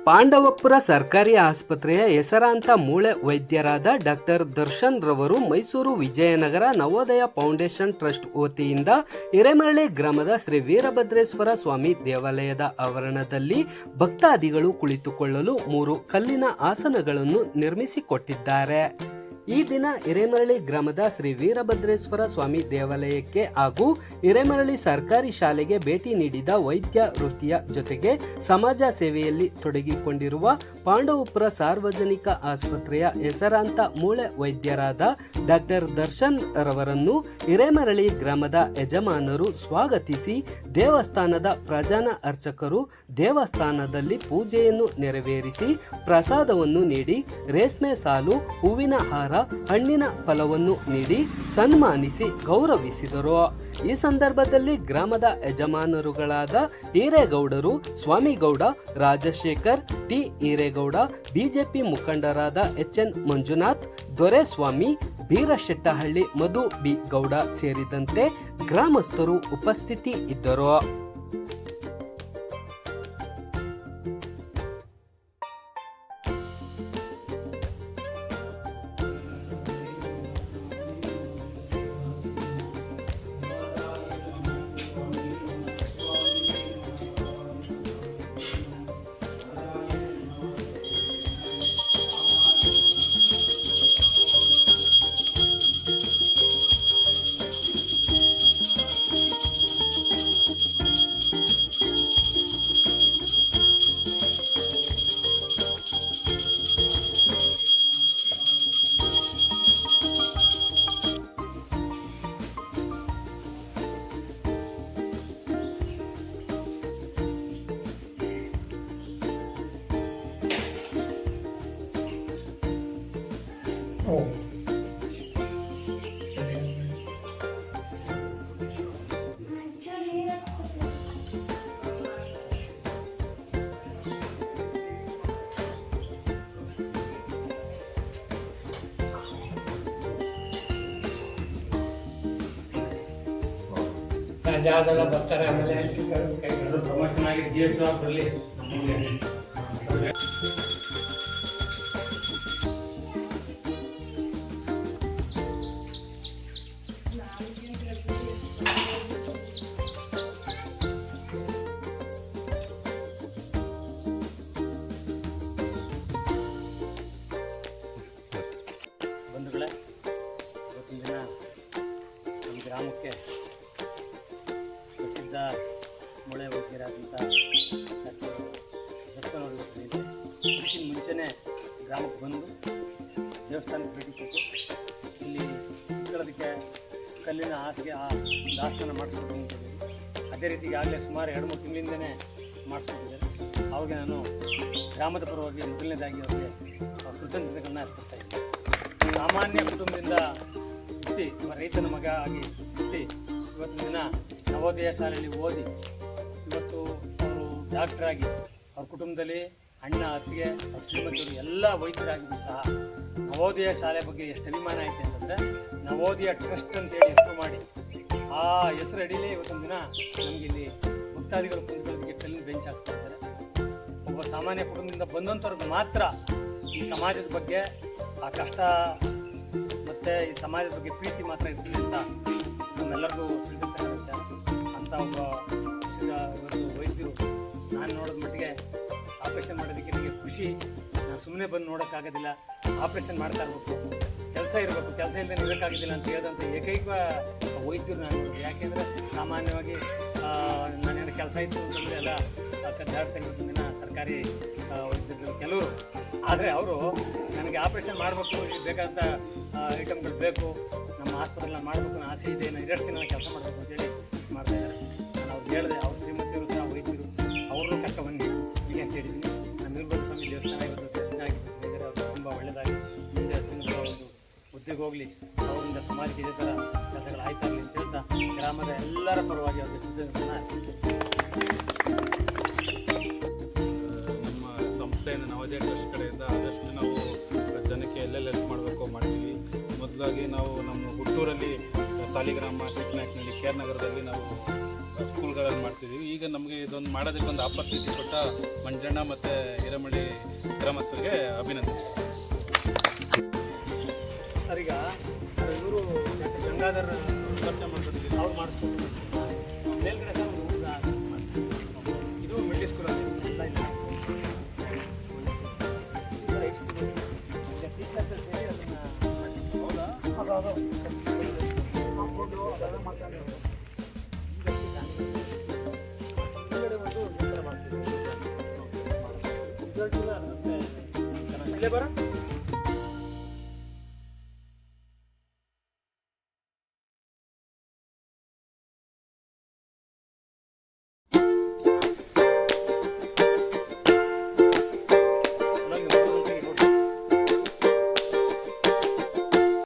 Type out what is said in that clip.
ಪಾಂಡವಪುರ ಸರ್ಕಾರಿ ಆಸ್ಪತ್ರೆಯ ಹೆಸರಾಂತ ಮೂಳೆ ವೈದ್ಯರಾದ ಡಾಕ್ಟರ್ ದರ್ಶನ್ ರವರು ಮೈಸೂರು ವಿಜಯನಗರ ನವೋದಯ ಫೌಂಡೇಶನ್ ಟ್ರಸ್ಟ್ ವತಿಯಿಂದ ಹಿರೇಮರಳಿ ಗ್ರಾಮದ ಶ್ರೀ ವೀರಭದ್ರೇಶ್ವರ ಸ್ವಾಮಿ ದೇವಾಲಯದ ಆವರಣದಲ್ಲಿ ಭಕ್ತಾದಿಗಳು ಕುಳಿತುಕೊಳ್ಳಲು 3 ಕಲ್ಲಿನ ಆಸನಗಳನ್ನು ನಿರ್ಮಿಸಿಕೊಟ್ಟಿದ್ದಾರೆ. ಈ ದಿನ ಹಿರೇಮರಳಿ ಗ್ರಾಮದ ಶ್ರೀ ವೀರಭದ್ರೇಶ್ವರ ಸ್ವಾಮಿ ದೇವಾಲಯಕ್ಕೆ ಹಾಗೂ ಹಿರೇಮರಳಿ ಸರ್ಕಾರಿ ಶಾಲೆಗೆ ಭೇಟಿ ನೀಡಿದ ವೈದ್ಯ ವೃತ್ತಿಯ ಜೊತೆಗೆ ಸಮಾಜ ಸೇವೆಯಲ್ಲಿ ತೊಡಗಿಕೊಂಡಿರುವ ಪಾಂಡವಪುರ ಸಾರ್ವಜನಿಕ ಆಸ್ಪತ್ರೆಯ ಹೆಸರಾಂತ ಮೂಳೆ ವೈದ್ಯರಾದ ಡಾಕ್ಟರ್ ದರ್ಶನ್ ರವರನ್ನು ಹಿರೇಮರಳಿ ಗ್ರಾಮದ ಯಜಮಾನರು ಸ್ವಾಗತಿಸಿ ದೇವಸ್ಥಾನದ ಪ್ರಧಾನ ಅರ್ಚಕರು ದೇವಸ್ಥಾನದಲ್ಲಿ ಪೂಜೆಯನ್ನು ನೆರವೇರಿಸಿ ಪ್ರಸಾದವನ್ನು ನೀಡಿ ರೇಷ್ಮೆ ಸಾಲು, ಹೂವಿನ ಹಾರ, ಹಣ್ಣಿನ ಫಲವನ್ನು ನೀಡಿ ಸನ್ಮಾನಿಸಿ ಗೌರವಿಸಿದರು. ಈ ಸಂದರ್ಭದಲ್ಲಿ ಗ್ರಾಮದ ಯಜಮಾನರುಗಳಾದ ಹಿರೇಗೌಡರು, ಸ್ವಾಮಿಗೌಡ, ರಾಜಶೇಖರ್, ಟಿ ಹಿರೇಗೌಡ, ಬಿಜೆಪಿ ಮುಖಂಡರಾದ ಎಚ್ಎನ್ ಮಂಜುನಾಥ್, ದೊರೆಸ್ವಾಮಿ, ಬೀರಶೆಟ್ಟಹಳ್ಳಿ, ಮಧು ಬಿ ಗೌಡ ಸೇರಿದಂತೆ ಗ್ರಾಮಸ್ಥರು ಉಪಸ್ಥಿತಿ ಇದ್ದರು. ಜಾಗದಲ್ಲ ಬರ್ತಾರೆ. ಆಮೇಲೆ ಪ್ರಮೋಷನ್ ಆಗಿ DHO ಬರಲಿ. ಬಂಧುಗಳೇ, ಇವತ್ತಿನ ದಿನ ನಮ್ಮ ಗ್ರಾಮಕ್ಕೆ ಪ್ರಸಿದ್ಧ ಮೂಳೆ ವೈದ್ಯರಾದಂಥ ಡಾಕ್ಟರ್ ದರ್ಶನ್ ಅವರು ಬಂದಿದ್ದೆ. ಇದಕ್ಕಿಂತ ಮುಂಚೆನೇ ಗ್ರಾಮಕ್ಕೆ ಬಂದು ದೇವಸ್ಥಾನಕ್ಕೆ ಭೇಟಿ ಕೊಟ್ಟು ಇಲ್ಲಿ ಕೂತ್ಕೊಳ್ಳೋದಕ್ಕೆ ಕಲ್ಲಿನ ಹಾಸಿಗೆ ದಾಸ್ತಾನ ಮಾಡಿಸ್ಕೊಟ್ಟು ಅಂತಿದ್ದೀವಿ. ಅದೇ ರೀತಿ ಈಗಾಗಲೇ ಸುಮಾರು 2-3 ತಿಂಗಳಿಂದನೇ ಮಾಡಿಸ್ಕೊಟ್ಟಿದ್ದಾರೆ. ಅವಾಗ ನಾನು ಗ್ರಾಮದ ಪರವಾಗಿ ಮೊದಲನೇದಾಗಿ ಅವರಿಗೆ ಕೃತಜ್ಞತೆಗಳನ್ನ ಅರ್ಪಿಸ್ತಾ ಇದ್ದೆ. ಸಾಮಾನ್ಯ ಕುಟುಂಬದಿಂದ ಹುಟ್ಟಿ, ರೈತನ ಮಗ ಆಗಿ ಹುಟ್ಟಿ ಇವತ್ತಿನ ದಿನ ನವೋದಯ ಶಾಲೆಯಲ್ಲಿ ಓದಿ ಇವತ್ತು ಅವರು ಡಾಕ್ಟ್ರಾಗಿ ಅವ್ರ ಕುಟುಂಬದಲ್ಲಿ ಅಣ್ಣ, ಅತ್ತಿಗೆ, ಅವ್ರ ಶ್ರೀಮಂತರು ಎಲ್ಲ ವೈದ್ಯರಾಗಿದ್ದು ಸಹ ನವೋದಯ ಶಾಲೆ ಬಗ್ಗೆ ಎಷ್ಟು ಅಭಿಮಾನ ಐತೆ ಅಂತಂದರೆ ನವೋದಯ ಟ್ರಸ್ಟ್ ಅಂತೇಳಿ ಹೆಸರು ಮಾಡಿ ಆ ಹೆಸರು ಅಡಿಲೇ ಇವತ್ತಿನ ದಿನ ನಮಗೆ ಇಲ್ಲಿ ಭಕ್ತಾದಿಗಳು ಕುಂತ್ಕೊಳ್ಳೋದಕ್ಕೆ ಕಲ್ಲಿನ ಬೆಂಚ್ ಹಾಕ್ತಿದ್ದಾರೆ. ಒಬ್ಬ ಸಾಮಾನ್ಯ ಕುಟುಂಬದಿಂದ ಬಂದಂಥವ್ರಿಗೆ ಮಾತ್ರ ಈ ಸಮಾಜದ ಬಗ್ಗೆ ಆ ಕಷ್ಟ ಮತ್ತು ಈ ಸಮಾಜದ ಬಗ್ಗೆ ಪ್ರೀತಿ ಮಾತ್ರ ಇರ್ತದೆ ಅಂತ ನಮ್ಮೆಲ್ಲರಿಗೂ ತಿಳಿದಿರ್ತಕ್ಕಂಥ ಅಂಥ ಒಬ್ಬ ವೈದ್ಯರು ನಾನು ನೋಡೋದ ಮಟ್ಟಿಗೆ ಆಪ್ರೇಷನ್ ಮಾಡೋದಕ್ಕೆ ನನಗೆ ಖುಷಿ. ನಾನು ಸುಮ್ಮನೆ ಬಂದು ನೋಡೋಕ್ಕಾಗೋದಿಲ್ಲ, ಆಪ್ರೇಷನ್ ಮಾಡ್ತಾ ಇರಬೇಕು, ಕೆಲಸ ಇರಬೇಕು, ಕೆಲಸ ಇಲ್ಲದೆ ನಿಲ್ಲಕ್ಕಾಗೋದಿಲ್ಲ ಅಂತ ಹೇಳಿದಂಥ ಏಕೈಕ ವೈದ್ಯರು ನಾನು ನೋಡೋದು. ಯಾಕೆಂದರೆ ಸಾಮಾನ್ಯವಾಗಿ ನಾನೇನು ಕೆಲಸ ಇತ್ತು ಅಂತಂದರೆ ಎಲ್ಲ ಕದ್ದಾಡ್ತಾ ಇವತ್ತಿನ ದಿನ ಸರ್ಕಾರಿ ವೈದ್ಯರು ಕೆಲವರು. ಆದರೆ ಅವರು ನನಗೆ ಆಪ್ರೇಷನ್ ಮಾಡಬೇಕು, ಬೇಕಾದಂಥ ಐಟಮ್ಗಳು ಬೇಕು, ನಮ್ಮ ಆಸ್ಪತ್ರೆಯಲ್ಲಿ ನಾನು ಮಾಡಬೇಕು ಅನ್ನೋ ಆಸೆ ಇದೆ, ನಾನು ಇದಷ್ಟು ದಿನ ಕೆಲಸ ಮಾಡಬೇಕು ಅಂತೇಳಿ ಮಾಡ್ತಾಯಿದ್ದಾರೆ. ನಾನು ಅವ್ರಿಗೆ ಹೇಳಿದೆ, ಅವ್ರ ಶ್ರೀಮತಿಯವರು ಸಹ ವೈದ್ಯರು, ಅವ್ರನ್ನೂ ಕರ್ಕೊಂಡ್ಬನ್ನಿ ಹೀಗೆ ಅಂತ ಹೇಳಿದ್ದೀನಿ. ನಮ್ಮ ವೀರಭದ್ರ ಸ್ವಾಮಿ ದೇವಸ್ಥಾನ ಇವತ್ತು ಚೆನ್ನಾಗಿ ಅವರು ತುಂಬ ಒಳ್ಳೆಯದಾಗಿ ಮುಂದೆ ಒಂದು ಹುದ್ದೆಗೆ ಹೋಗಲಿ, ಅವರಿಂದ ಸಮಾಜಕ್ಕೆ ಇದೇ ಥರ ಕೆಲಸಗಳು ಆಯ್ತಾಗಲಿ ಅಂತ ಹೇಳ್ತಾ ಗ್ರಾಮದ ಎಲ್ಲರ ಪರವಾಗಿ ಅವ್ರಿಗೆ ಕೃತಜ್ಞತೆಯನ್ನು ಅರ್ಪಿಸ್ತೀನಿ. ನಮ್ಮ ಸಂಸ್ಥೆಯಿಂದ ನವೋದಯ ಟ್ರಸ್ಟ್ ಕಡೆಯಿಂದ ಆದಷ್ಟು ನಾವು ಜನಕ್ಕೆ ಎಲ್ಲೆಲ್ಲಿ ಹೆಲ್ಪ್ ಮಾಡಬೇಕು ಮಾಡ್ತೀವಿ. ಮೊದಲಾಗಿ ನಾವು ನಮ್ಮ ಹುಟ್ಟೂರಲ್ಲಿ ಸಾಲಿಗ್ರಾಮ, ಚಿಕ್ಕನಾಯಕನಹಳ್ಳಿ, KR ನಗರದಲ್ಲಿ ನಾವು ಸ್ಕೂಲ್ಗಳಲ್ಲಿ ಮಾಡ್ತಿದ್ದೀವಿ. ಈಗ ನಮಗೆ ಇದೊಂದು ಮಾಡೋದಕ್ಕೆ ಒಂದು ಆಪರ್ಚುನಿಟಿ ಕೊಟ್ಟ ಮಂಜಣ್ಣ ಮತ್ತು ಹಿರೇಮಳ್ಳಿ ಗ್ರಾಮಸ್ಥರಿಗೆ ಅಭಿನಂದನೆ. ಸರ್, ಈಗ ಇವರು ಗಂಗಾಧರ್ ಪರಿಚಯ ಮಾಡ್ಕೊತೀವಿ, ಅವ್ರು ಮಾಡ್ಕೊಂಡು ಮೇಲ್ಗಡೆ ಸರ್ ಒಂದು ಹುಡುಗ ಇದು ಮಿಡ್ಲ್ ಸ್ಕೂಲಲ್ಲಿ ಎಲ್ಲ ಇಲ್ಲ ಟೀಚರ್ಸ್ ಸೇರಿ ಅದನ್ನು ಹೌದಾ ಅದು ಹಾಕ್ಕೊಂಡು ಅದೆಲ್ಲ ಮಾಡ್ತಾರೆ. ಹಿಂದ್ಗಡೆ ಒಂದು ಈ ಥರ ಮಾಡ್ತೀವಿ. ರಿಸಲ್ಟ್ ಇಲ್ಲ ಮತ್ತೆ ಚೆನ್ನಾಗಿ ಬರ